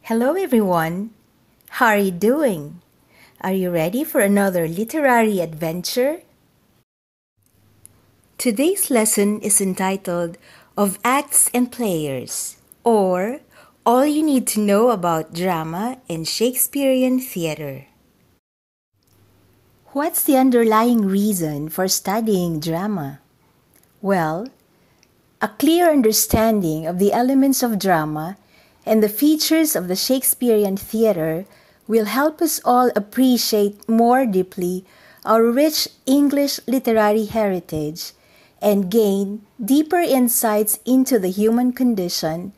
Hello everyone! How are you doing? Are you ready for another literary adventure? Today's lesson is entitled Of Acts and Players, or All You Need to Know About Drama and Shakespearean Theater. What's the underlying reason for studying drama? Well, a clear understanding of the elements of drama and the features of the Shakespearean theater will help us all appreciate more deeply our rich English literary heritage and gain deeper insights into the human condition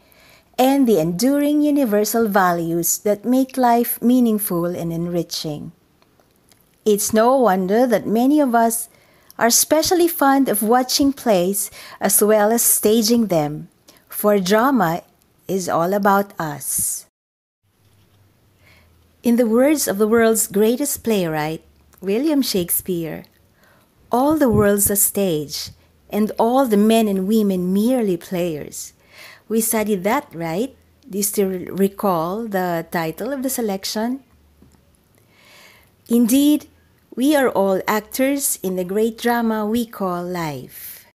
and the enduring universal values that make life meaningful and enriching. It's no wonder that many of us are especially fond of watching plays as well as staging them, for drama is all about us. In the words of the world's greatest playwright, William Shakespeare, all the world's a stage, and all the men and women merely players. We studied that, right? Do you still recall the title of the selection? Indeed, we are all actors in the great drama we call life.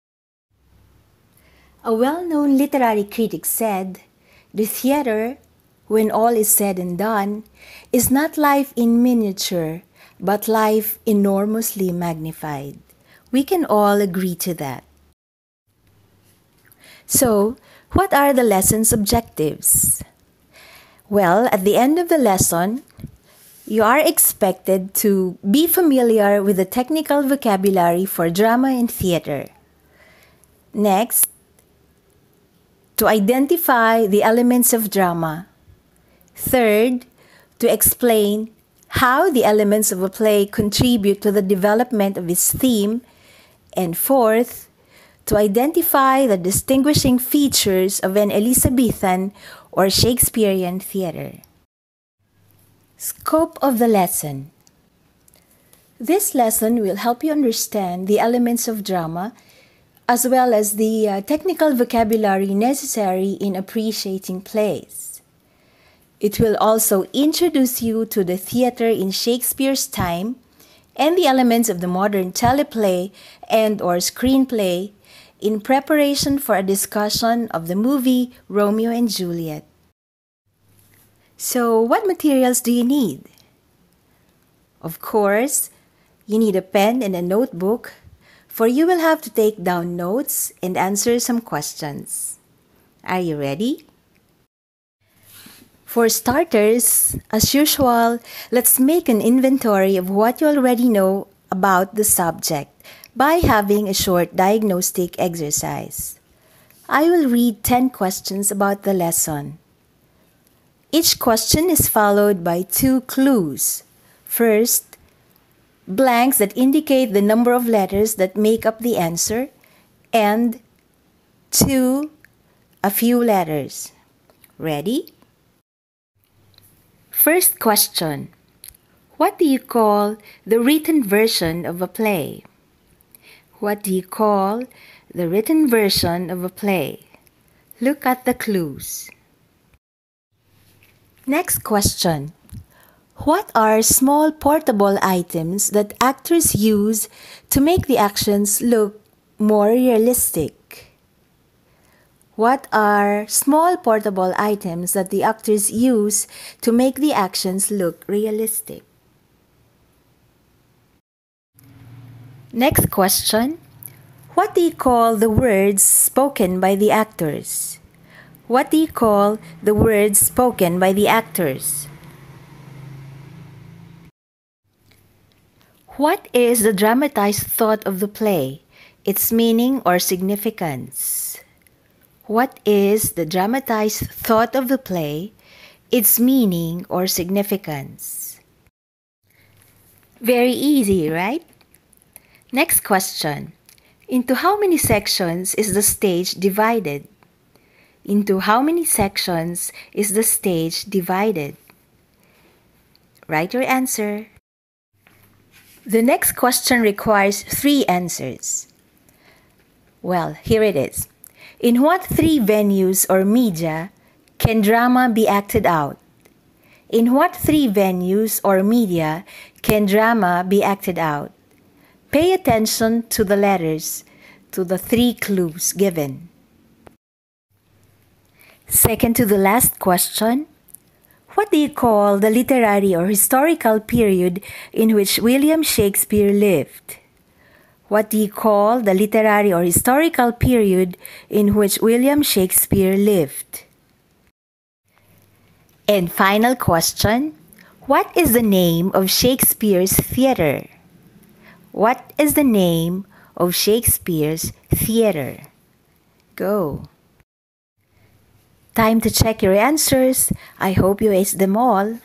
A well-known literary critic said, "The theater, when all is said and done, is not life in miniature, but life enormously magnified." We can all agree to that. So, what are the lesson's objectives? Well, at the end of the lesson, you are expected to be familiar with the technical vocabulary for drama and theater. Next, to identify the elements of drama. Third, to explain how the elements of a play contribute to the development of its theme. And fourth, to identify the distinguishing features of an Elizabethan or Shakespearean theater. Scope of the lesson. This lesson will help you understand the elements of drama as well as the technical vocabulary necessary in appreciating plays. It will also introduce you to the theater in Shakespeare's time and the elements of the modern teleplay and/or screenplay in preparation for a discussion of the movie Romeo and Juliet. So, what materials do you need? Of course, you need a pen and a notebook, for you will have to take down notes and answer some questions. Are you ready? For starters, as usual, let's make an inventory of what you already know about the subject by having a short diagnostic exercise. I will read 10 questions about the lesson. Each question is followed by 2 clues. First, blanks that indicate the number of letters that make up the answer, and 2, a few letters. Ready? First question. What do you call the written version of a play? What do you call the written version of a play? Look at the clues. Next question. What are small portable items that actors use to make the actions look more realistic? What are small portable items that the actors use to make the actions look realistic? Next question. What do you call the words spoken by the actors? What do you call the words spoken by the actors? What is the dramatized thought of the play, its meaning or significance? What is the dramatized thought of the play, its meaning or significance? Very easy, right? Next question. Into how many sections is the stage divided? Into how many sections is the stage divided? Write your answer. The next question requires 3 answers. Well, here it is. In what 3 venues or media can drama be acted out? In what three venues or media can drama be acted out? Pay attention to the letters, to the three clues given. Second to the last question, what do you call the literary or historical period in which William Shakespeare lived? What do you call the literary or historical period in which William Shakespeare lived? And final question, what is the name of Shakespeare's theater? What is the name of Shakespeare's theater? Go. Time to check your answers. I hope you aced them all.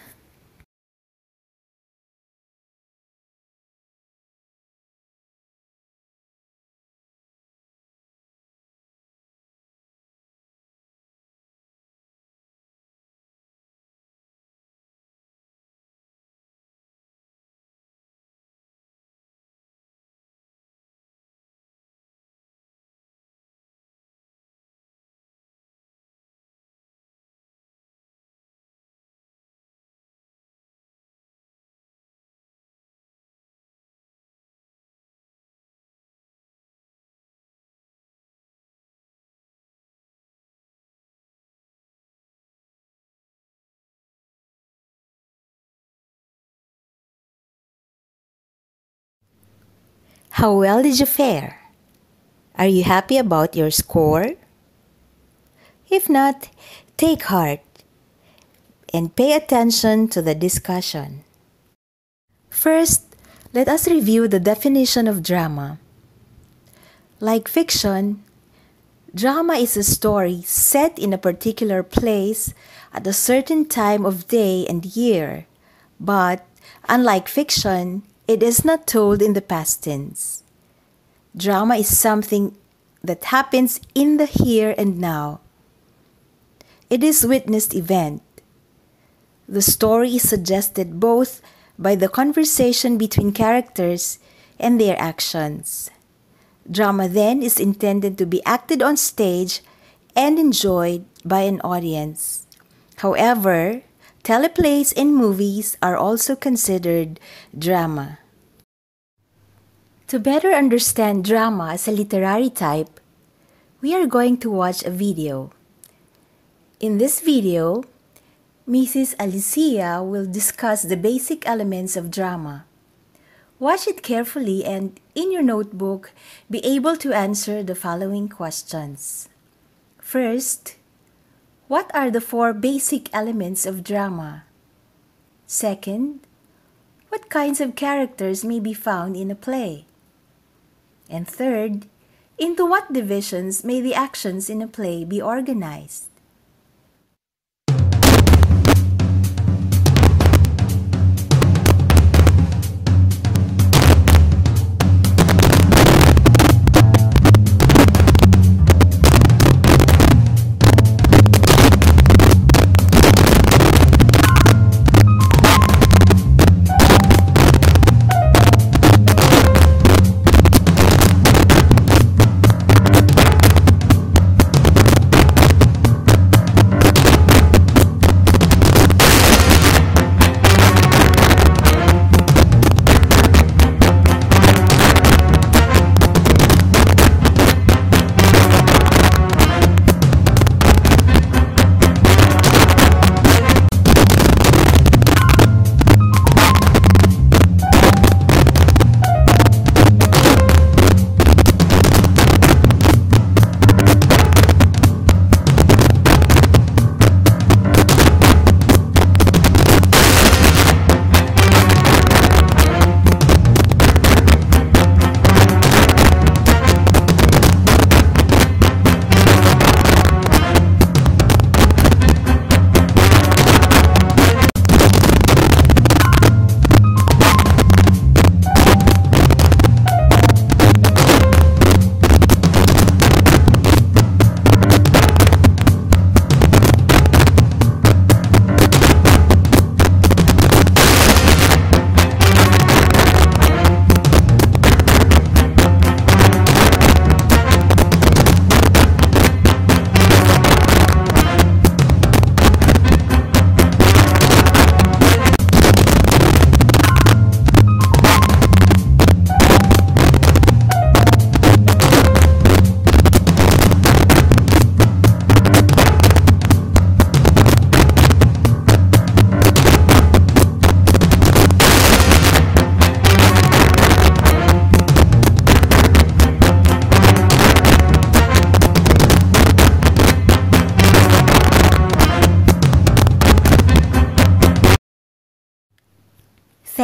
How well did you fare? Are you happy about your score? If not, take heart and pay attention to the discussion. First, let us review the definition of drama. Like fiction, drama is a story set in a particular place at a certain time of day and year, but unlike fiction, it is not told in the past tense. Drama is something that happens in the here and now. It is witnessed event. The story is suggested both by the conversation between characters and their actions. Drama then is intended to be acted on stage and enjoyed by an audience. However, teleplays and movies are also considered drama. To better understand drama as a literary type, we are going to watch a video. In this video, Mrs. Alicia will discuss the basic elements of drama. Watch it carefully and, in your notebook, be able to answer the following questions. First, what are the four basic elements of drama? Second, what kinds of characters may be found in a play? And third, into what divisions may the actions in a play be organized?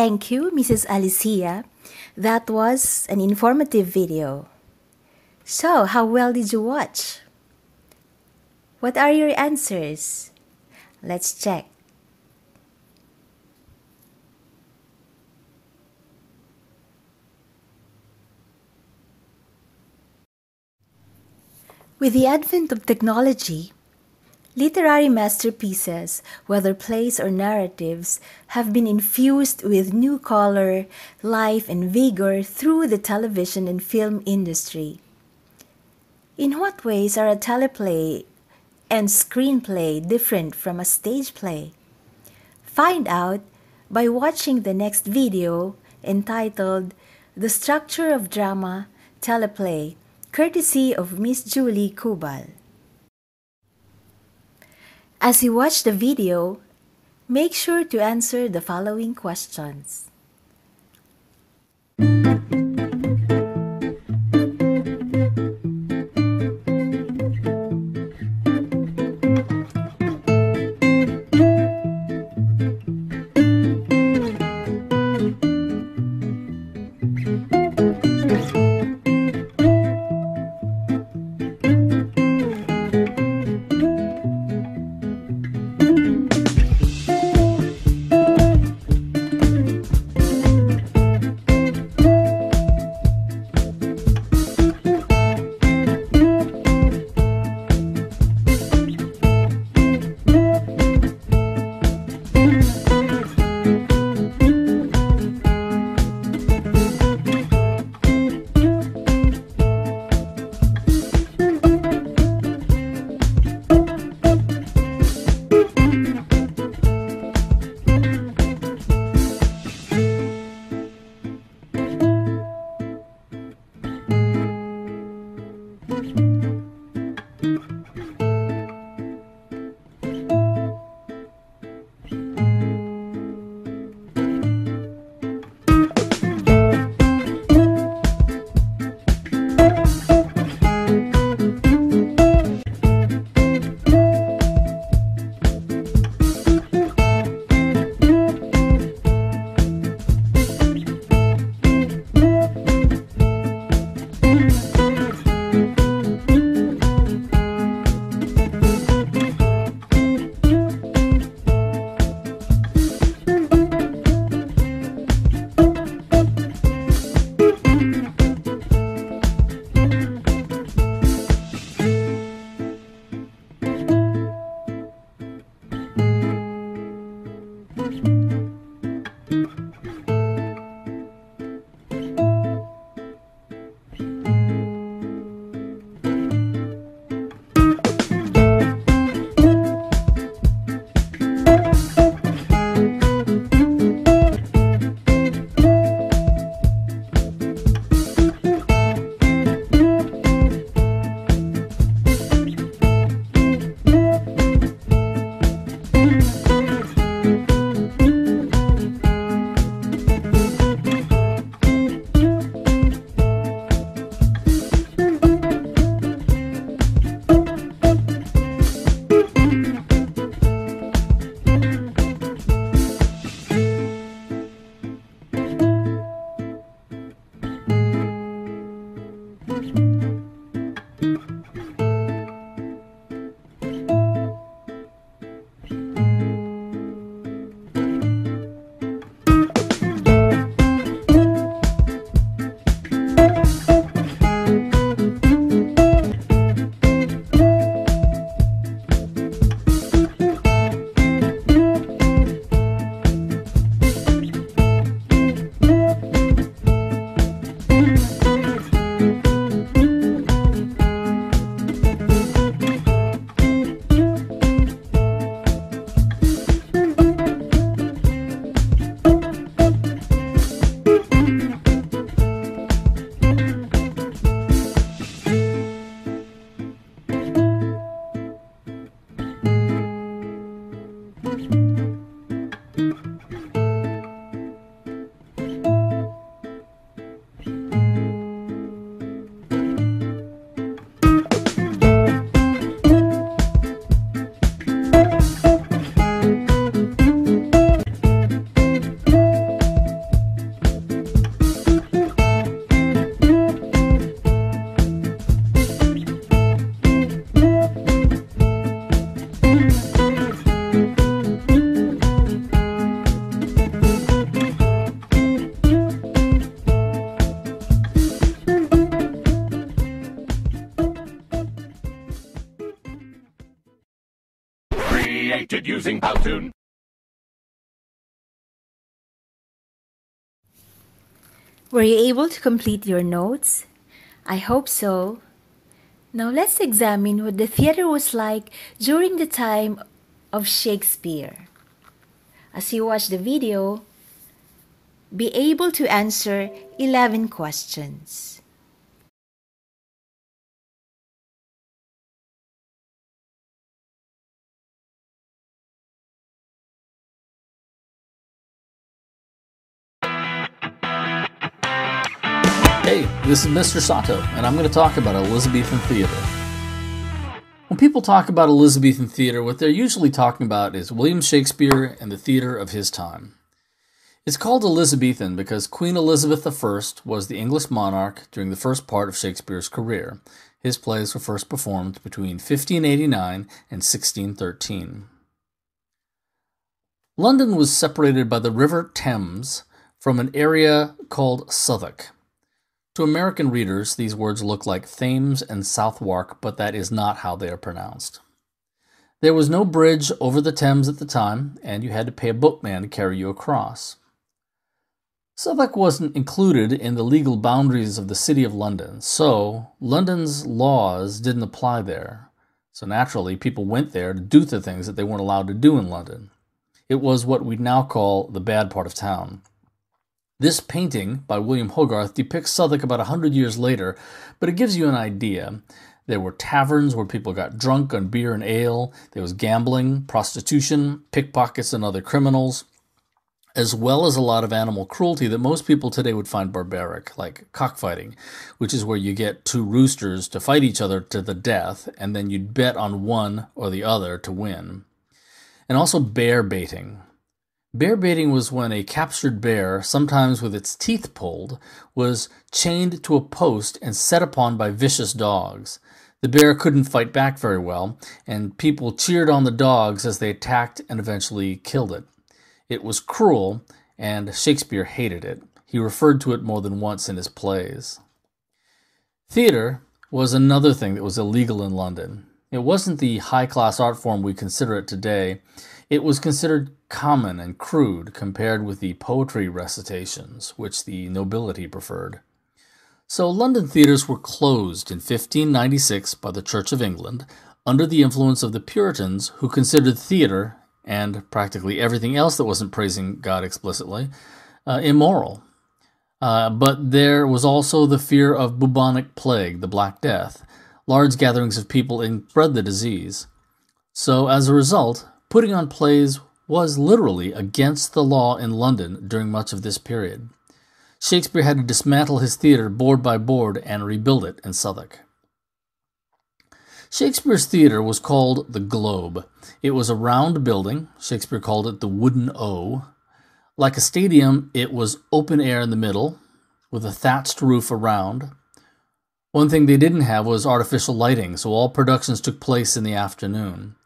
Thank you, Mrs. Alicia. That was an informative video. So, how well did you watch? What are your answers? Let's check. With the advent of technology, literary masterpieces, whether plays or narratives, have been infused with new color, life, and vigor through the television and film industry. In what ways are a teleplay and screenplay different from a stage play? Find out by watching the next video entitled The Structure of Drama Teleplay, courtesy of Miss Julie Kubal. As you watch the video, make sure to answer the following questions. Narrated using Powtoon. Were you able to complete your notes? I hope so. Now let's examine what the theater was like during the time of Shakespeare. As you watch the video, be able to answer 11 questions. Hey, this is Mr. Sato, and I'm going to talk about Elizabethan theater. When people talk about Elizabethan theater, what they're usually talking about is William Shakespeare and the theater of his time. It's called Elizabethan because Queen Elizabeth I was the English monarch during the first part of Shakespeare's career. His plays were first performed between 1589 and 1613. London was separated by the River Thames from an area called Southwark. To American readers, these words look like Thames and Southwark, but that is not how they are pronounced. There was no bridge over the Thames at the time, and you had to pay a boatman to carry you across. Southwark wasn't included in the legal boundaries of the City of London, so London's laws didn't apply there. So naturally, people went there to do the things that they weren't allowed to do in London. It was what we now call the bad part of town. This painting by William Hogarth depicts Southwark about 100 years later, but it gives you an idea. There were taverns where people got drunk on beer and ale. There was gambling, prostitution, pickpockets, and other criminals, as well as a lot of animal cruelty that most people today would find barbaric, like cockfighting, which is where you get two roosters to fight each other to the death, and then you'd bet on one or the other to win. And also bear baiting. Bear baiting was when a captured bear, sometimes with its teeth pulled, was chained to a post and set upon by vicious dogs. The bear couldn't fight back very well, and people cheered on the dogs as they attacked and eventually killed it. It was cruel, and Shakespeare hated it. He referred to it more than once in his plays. Theater was another thing that was illegal in London. It wasn't the high-class art form we consider it today. It was considered common and crude compared with the poetry recitations, which the nobility preferred. So London theatres were closed in 1596 by the Church of England under the influence of the Puritans, who considered theatre, and practically everything else that wasn't praising God explicitly, immoral. But there was also the fear of bubonic plague, the Black Death. Large gatherings of people spread the disease. So as a result, putting on plays was literally against the law in London during much of this period. Shakespeare had to dismantle his theatre board by board and rebuild it in Southwark. Shakespeare's theatre was called the Globe. It was a round building. Shakespeare called it the Wooden O. Like a stadium, it was open air in the middle, with a thatched roof around. One thing they didn't have was artificial lighting, so all productions took place in the afternoon.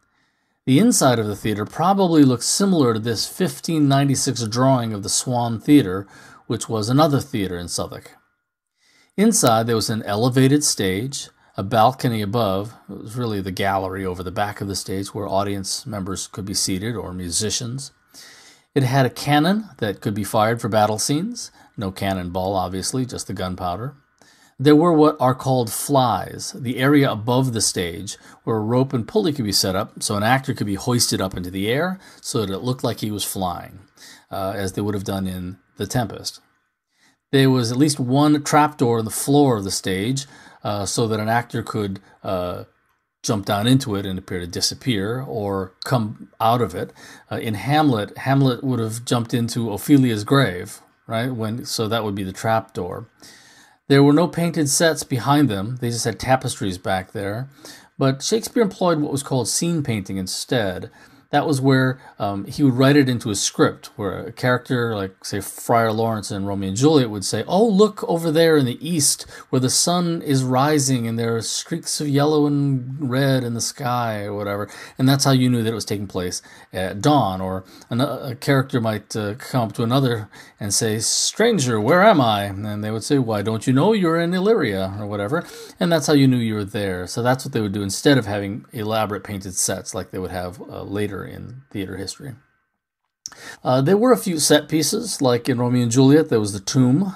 The inside of the theater probably looks similar to this 1596 drawing of the Swan Theater, which was another theater in Southwark. Inside there was an elevated stage, a balcony above. It was really the gallery over the back of the stage where audience members could be seated, or musicians. It had a cannon that could be fired for battle scenes. No cannonball, obviously, just the gunpowder. There were what are called flies, the area above the stage where a rope and pulley could be set up so an actor could be hoisted up into the air so that it looked like he was flying, as they would have done in The Tempest. There was at least one trapdoor in the floor of the stage so that an actor could jump down into it and appear to disappear or come out of it. In Hamlet, Hamlet would have jumped into Ophelia's grave, right? So that would be the trapdoor. There were no painted sets behind them. They just had tapestries back there. But Shakespeare employed what was called scene painting instead. That was where he would write it into a script, where a character like, say, Friar Lawrence in Romeo and Juliet would say, "Oh, look over there in the east where the sun is rising and there are streaks of yellow and red in the sky," or whatever. And that's how you knew that it was taking place at dawn. Or a character might come up to another and say, "Stranger, where am I?" And they would say, "Why, don't you know you're in Illyria," or whatever. And that's how you knew you were there. So that's what they would do instead of having elaborate painted sets like they would have later factor in theater history. There were a few set pieces, like in Romeo and Juliet, there was the tomb.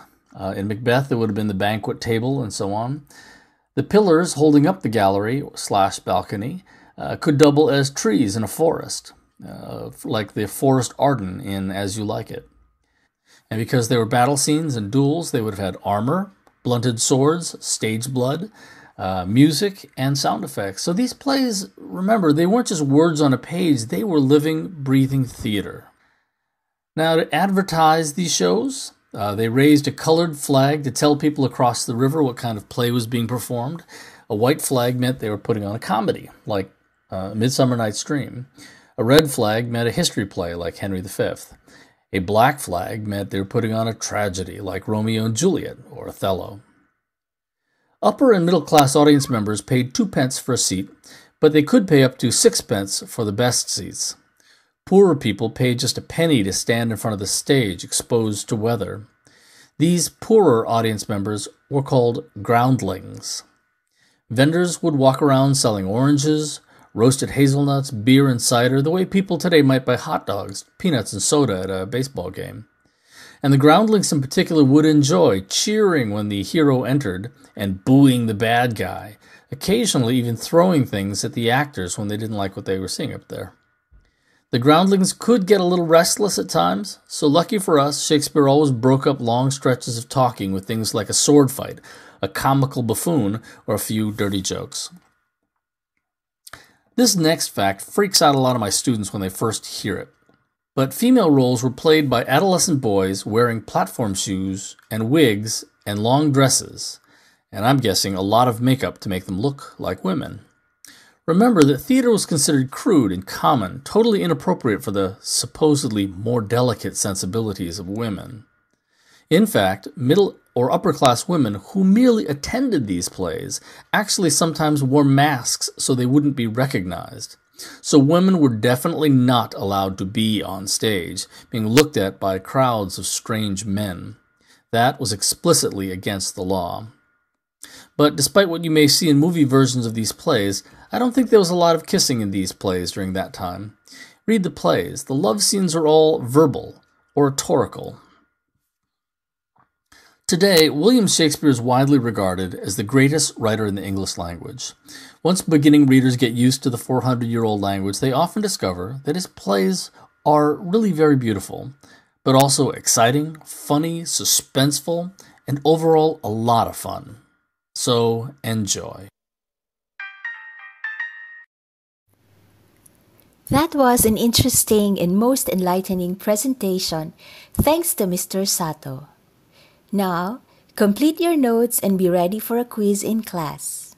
In Macbeth, there would have been the banquet table and so on. The pillars holding up the gallery / balcony could double as trees in a forest, like the Forest Arden in As You Like It. And because there were battle scenes and duels, they would have had armor, blunted swords, stage blood, music, and sound effects. So these plays, remember, they weren't just words on a page, they were living, breathing theater. Now, to advertise these shows, they raised a colored flag to tell people across the river what kind of play was being performed. A white flag meant they were putting on a comedy, like Midsummer Night's Dream. A red flag meant a history play, like Henry V. A black flag meant they were putting on a tragedy, like Romeo and Juliet or Othello. Upper and middle class audience members paid 2 pence for a seat, but they could pay up to 6 pence for the best seats. Poorer people paid just a penny to stand in front of the stage, exposed to weather. These poorer audience members were called groundlings. Vendors would walk around selling oranges, roasted hazelnuts, beer and cider, the way people today might buy hot dogs, peanuts and soda at a baseball game. And the groundlings in particular would enjoy cheering when the hero entered and booing the bad guy, occasionally even throwing things at the actors when they didn't like what they were seeing up there. The groundlings could get a little restless at times, so lucky for us, Shakespeare always broke up long stretches of talking with things like a sword fight, a comical buffoon, or a few dirty jokes. This next fact freaks out a lot of my students when they first hear it. But female roles were played by adolescent boys wearing platform shoes and wigs and long dresses, and I'm guessing a lot of makeup to make them look like women. Remember that theater was considered crude and common, totally inappropriate for the supposedly more delicate sensibilities of women. In fact, middle or upper class women who merely attended these plays actually sometimes wore masks so they wouldn't be recognized. So women were definitely not allowed to be on stage, being looked at by crowds of strange men. That was explicitly against the law. But despite what you may see in movie versions of these plays, I don't think there was a lot of kissing in these plays during that time. Read the plays. The love scenes are all verbal, oratorical. Today, William Shakespeare is widely regarded as the greatest writer in the English language. Once beginning readers get used to the 400-year-old language, they often discover that his plays are really very beautiful, but also exciting, funny, suspenseful, and overall a lot of fun. So, enjoy. That was an interesting and most enlightening presentation, thanks to Mr. Sato. Now, complete your notes and be ready for a quiz in class.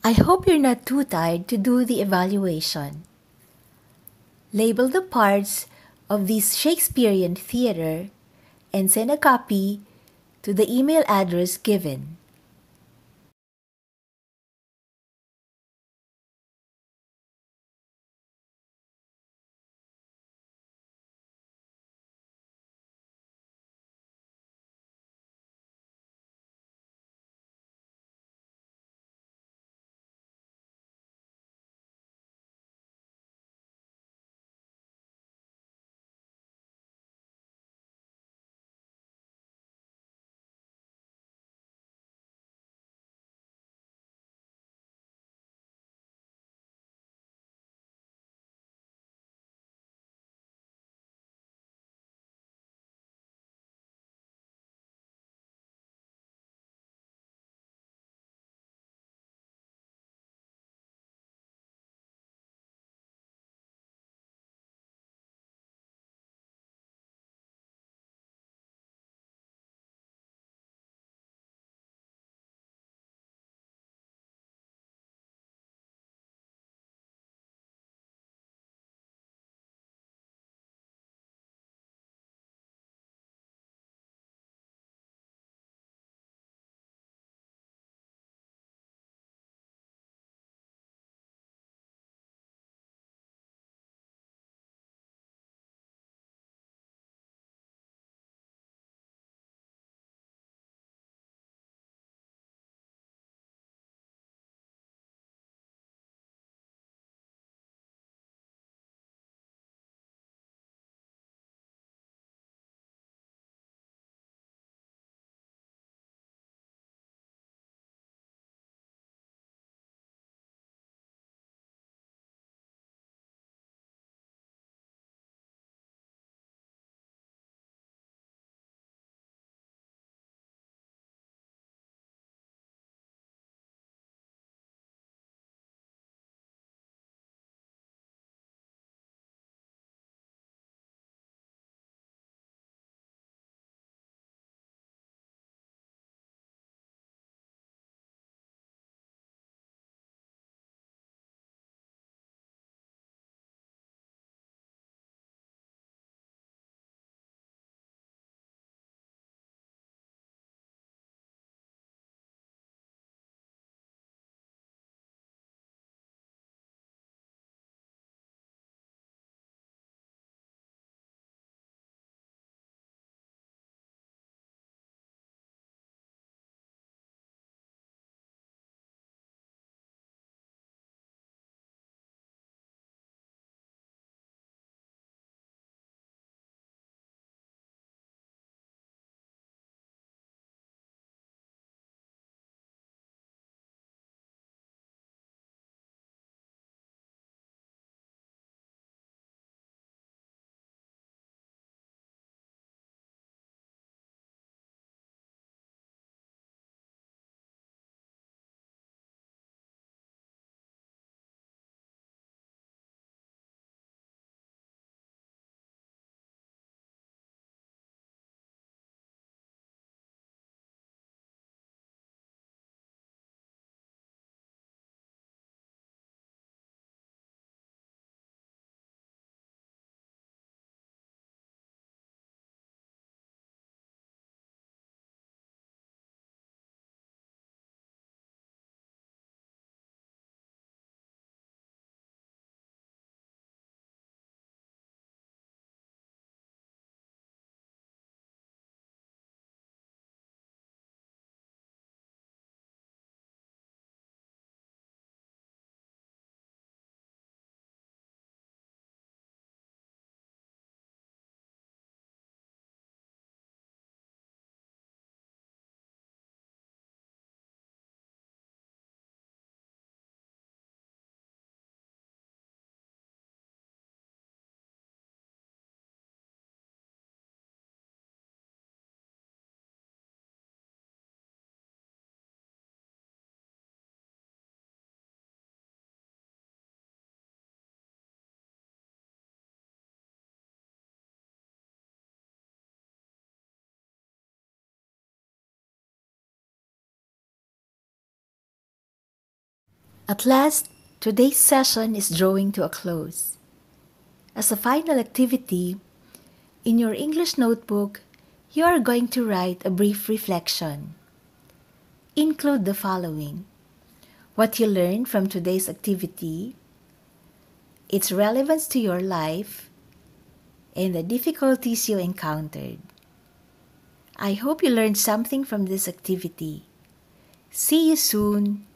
I hope you're not too tired to do the evaluation. Label the parts of this Shakespearean theater and send a copy to the email address given. At last, today's session is drawing to a close. As a final activity, in your English notebook, you are going to write a brief reflection. Include the following: what you learned from today's activity, its relevance to your life, and the difficulties you encountered. I hope you learned something from this activity. See you soon.